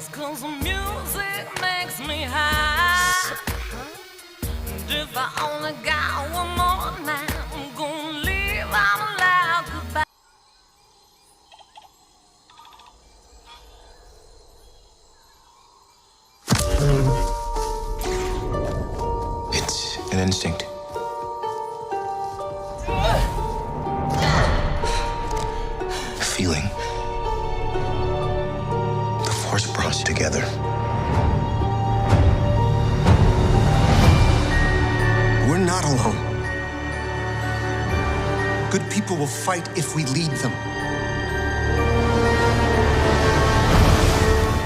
'cause the music makes me high. And if I only got one more night, I'm gonna leave out loud goodbye. It's an instinct. A feeling. The Force brought us together. We're not alone. Good people will fight if we lead them.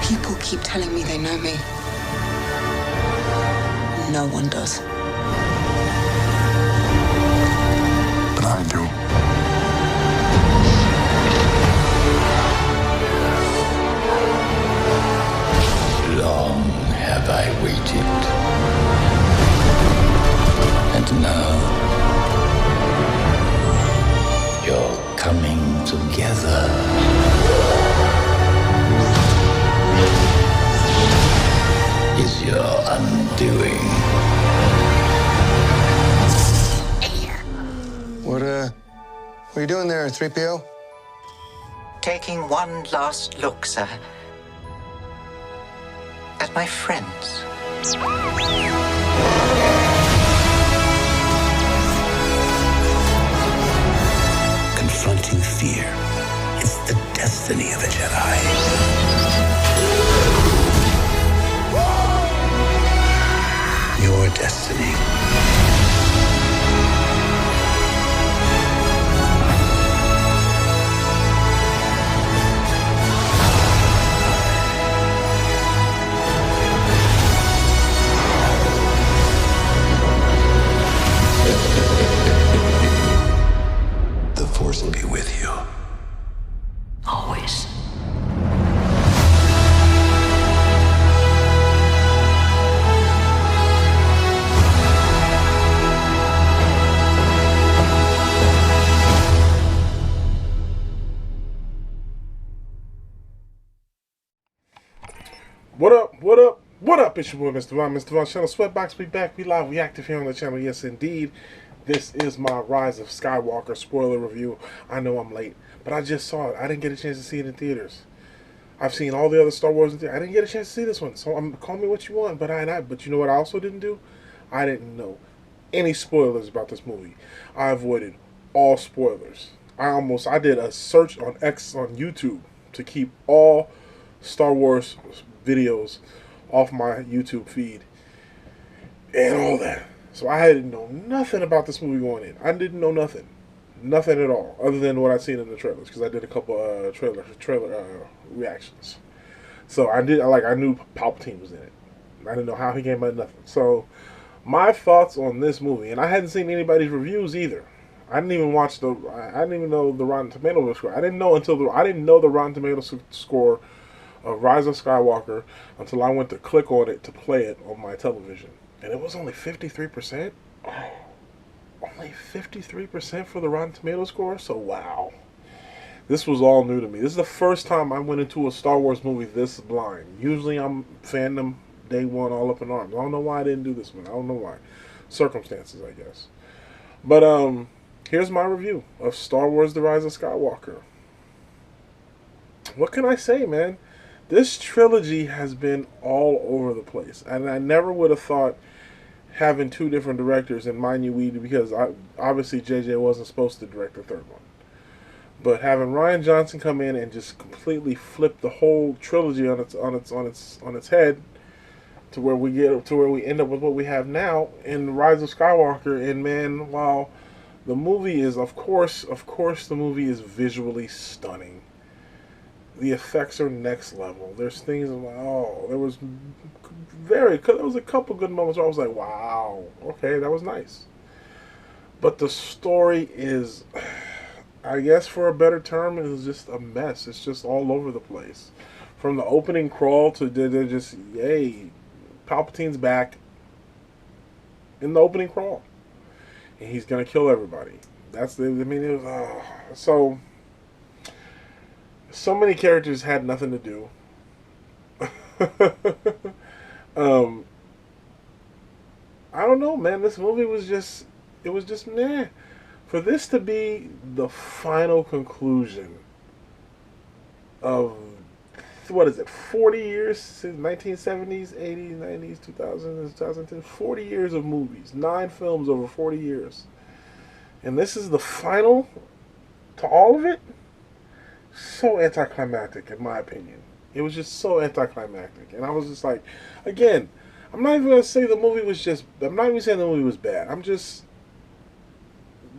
People keep telling me they know me. No one does. But I do. Long have I waited. And now you're coming together. Is your undoing. What are you doing there, 3PO? Taking one last look, sir, at my friends. Confronting fear is the destiny of a Jedi. Your destiny. The Force will be with you. Always. What up, what up, what up? It's your boy, Mr. Von, Mr. Von Channel Sweatbox. We back, we live, we active here on the channel. Yes, indeed. This is my Rise of Skywalker spoiler review. I know I'm late, but I just saw it. I didn't get a chance to see it in theaters. I've seen all the other Star Wars in theaters. I didn't get a chance to see this one, so call me what you want. But you know what I also didn't do? I didn't know any spoilers about this movie. I avoided all spoilers. I did a search on YouTube to keep all Star Wars videos off my YouTube feed and all that. So I didn't know nothing about this movie going in. I didn't know nothing at all, other than what I'd seen in the trailers, because I did a couple trailer reactions. So I knew Palpatine was in it. I didn't know how he came out of nothing. So my thoughts on this movie, and I hadn't seen anybody's reviews either. I didn't even know the Rotten Tomatoes score. I didn't know the Rotten Tomatoes score of Rise of Skywalker until I went to click on it to play it on my television. And it was only 53%. Oh, only 53% for the Rotten Tomatoes score? So wow. This was all new to me. This is the first time I went into a Star Wars movie this blind. Usually I'm fandom day one all up in arms. I don't know why I didn't do this one. I don't know why. Circumstances, I guess. But here's my review of Star Wars The Rise of Skywalker. What can I say, man? This trilogy has been all over the place, and I never would have thought having two different directors, and mind you, because obviously JJ wasn't supposed to direct the third one, but having Rian Johnson come in and just completely flip the whole trilogy on its head to where we end up with what we have now in Rise of Skywalker. And man, while the movie is of course the movie is visually stunning. The effects are next level. There's things I'm like, oh, there was a couple good moments where I was like, wow, okay, that was nice. But the story is, I guess for a better term, it was just a mess. It's just all over the place. From the opening crawl to they're just, hey, Palpatine's back in the opening crawl, and he's gonna kill everybody. It was so many characters had nothing to do. um, I don't know, man. This movie was just, it was just meh. For this to be the final conclusion of, what is it, 40 years since 1970s, 80s, 90s, 2000s, 2010, 40 years of movies, 9 films over 40 years. And this is the final to all of it? So anticlimactic, in my opinion. It was just so anticlimactic. And I was just like, again, I'm not even going to say the movie was just, I'm not even saying the movie was bad. I'm just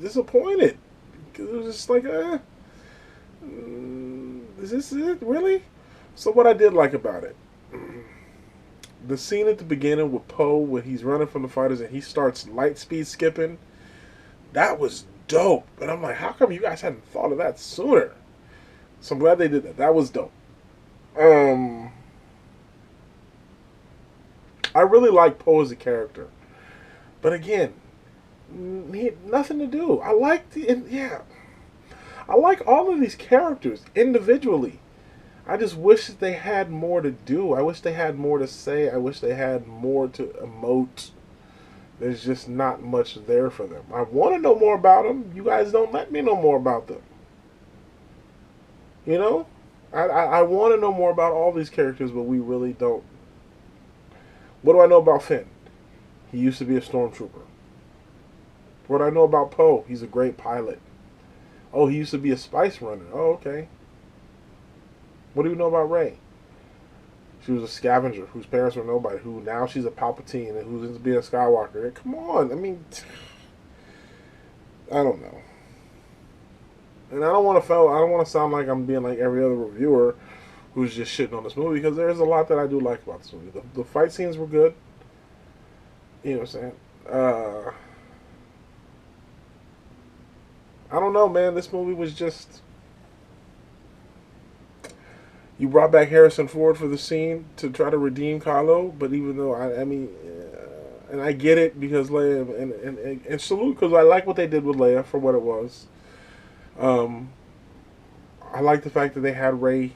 disappointed. Because it was just like, is this it? Really? So what I did like about it, the scene at the beginning with Poe when he's running from the fighters and he starts light speed skipping, that was dope. And I'm like, how come you guys hadn't thought of that sooner? So I'm glad they did that. That was dope. I really like Poe as a character. But again, he had nothing to do. I like I like all of these characters individually. I just wish that they had more to do. I wish they had more to say. I wish they had more to emote. There's just not much there for them. I want to know more about them. You guys don't let me know more about them. You know? I want to know more about all these characters, but we really don't. What do I know about Finn? He used to be a stormtrooper. What do I know about Poe? He's a great pilot. Oh, he used to be a spice runner. Oh, okay. What do you know about Rey? She was a scavenger whose parents were nobody, who now she's a Palpatine and who's into being a Skywalker. Come on, I mean, I don't know. And I don't want to sound like I'm being like every other reviewer who's just shitting on this movie, because there's a lot that I do like about this movie. The fight scenes were good. You know what I'm saying? I don't know, man. This movie was just... You brought back Harrison Ford for the scene to try to redeem Kylo, but even though and I get it because Leia and salute, because I like what they did with Leia for what it was. I like the fact that they had Rey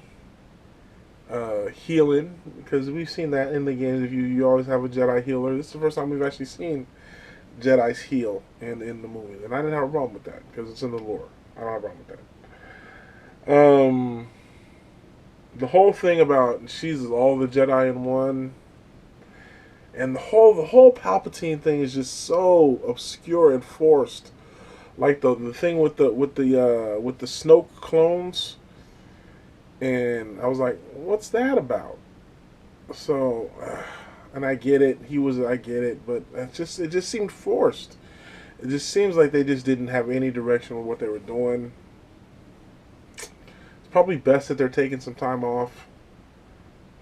healing, because we've seen that in the games. If you always have a Jedi healer, this is the first time we've actually seen Jedi's heal in the movie, and I didn't have a problem with that because it's in the lore. I don't have a problem with that. The whole thing about she's all the Jedi in one, and the whole Palpatine thing is just so obscure and forced. Like the thing with the Snoke clones, and I was like, what's that about? So, and I get it. I get it, but it just seemed forced. It just seems like they just didn't have any direction with what they were doing. Probably best that they're taking some time off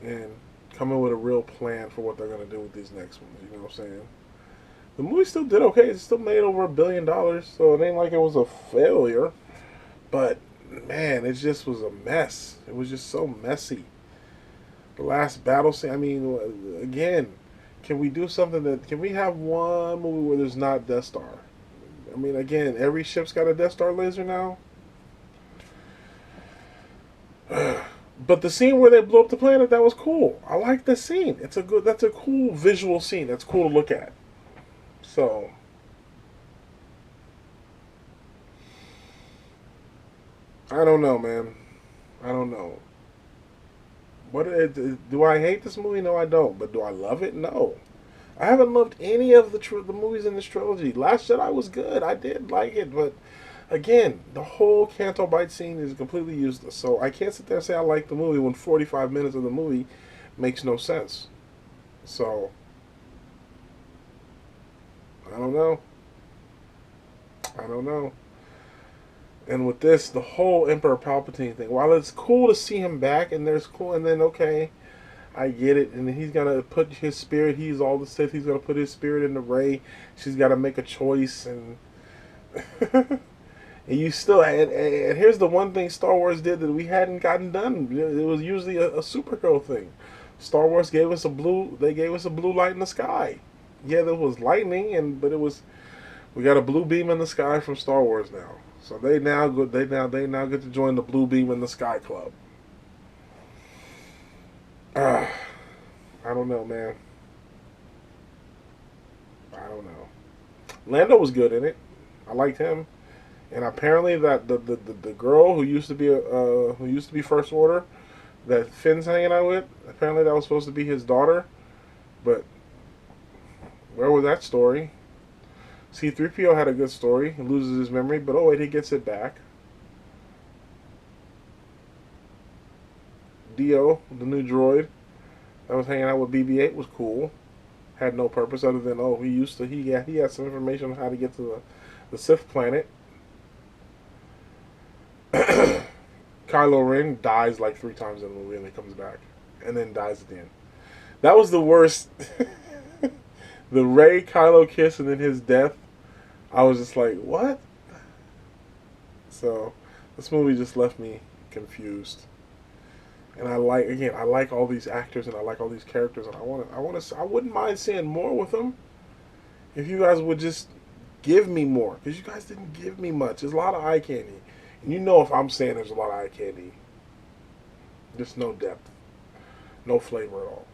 and coming with a real plan for what they're going to do with these next ones. You know what I'm saying? The movie still did okay. It still made over $1 billion, so it ain't like it was a failure. But man, it just was a mess. It was just so messy. The last battle scene. I mean, again, can we do something that? Can we have one movie where there's not Death Star? I mean, again, every ship's got a Death Star laser now. But the scene where they blew up the planet, that was cool. I like the scene. That's a cool visual scene. That's cool to look at. So, I don't know, man. I don't know. Do I hate this movie? No, I don't. But do I love it? No. I haven't loved any of the movies in this trilogy. Last Jedi was good. I did like it, but again, the whole Canto Bight scene is completely useless. So I can't sit there and say I like the movie when 45 minutes of the movie makes no sense. So, I don't know. I don't know. And with this, the whole Emperor Palpatine thing, while it's cool to see him back, and there's cool, and then okay, I get it, and then he's gonna put his spirit, he's all the Sith, he's gonna put his spirit into Rey, she's gotta make a choice, and and you still, and here's the one thing Star Wars did that we hadn't gotten done. It was usually a superhero thing. Star Wars gave us they gave us a blue light in the sky. Yeah, there was lightning, but we got a blue beam in the sky from Star Wars now. So they now get to join the Blue Beam in the Sky Club. I don't know, man. I don't know. Lando was good in it. I liked him. And apparently that the girl who used to be First Order, that Finn's hanging out with, apparently that was supposed to be his daughter. But where was that story? C-3PO had a good story. He loses his memory, but oh wait, he gets it back. Dio, the new droid that was hanging out with BB-8, was cool. Had no purpose other than, oh, he had some information on how to get to the Sith planet. Kylo Ren dies like 3 times in the movie and then comes back. And then dies at the end. That was the worst. The Rey Kylo kiss and then his death. I was just like, what? So this movie just left me confused. And I like all these actors and I like all these characters, and I wouldn't mind seeing more with them if you guys would just give me more, because you guys didn't give me much. There's a lot of eye candy, and you know if I'm saying there's a lot of eye candy, just no depth, no flavor at all.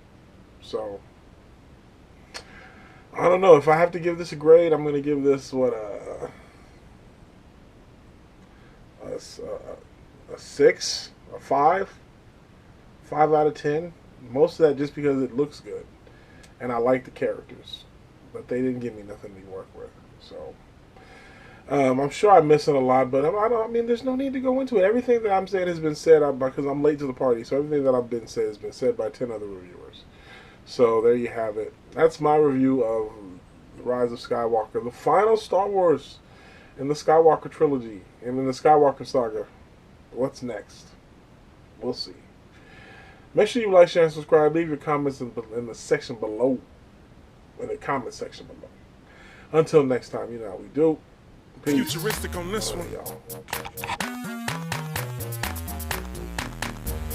So I don't know if I have to give this a grade. I'm gonna give this a 6, a 5. 5 out of 10. Most of that just because it looks good. And I like the characters. But they didn't give me nothing to work with. So, I'm sure I'm missing a lot. But I mean, there's no need to go into it. Everything that I'm saying has been said because I'm late to the party. So everything that I've been said has been said by 10 other reviewers. So there you have it. That's my review of The Rise of Skywalker. The final Star Wars in the Skywalker trilogy. And in the Skywalker saga. What's next? We'll see. Make sure you like, share, and subscribe. Leave your comments in the section below. In the comment section below. Until next time, you know how we do. Peace. Futuristic on this one. Y'all.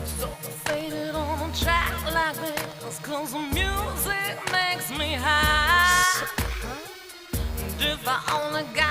So faded on a track like this, 'cause the music makes me high. And if I only got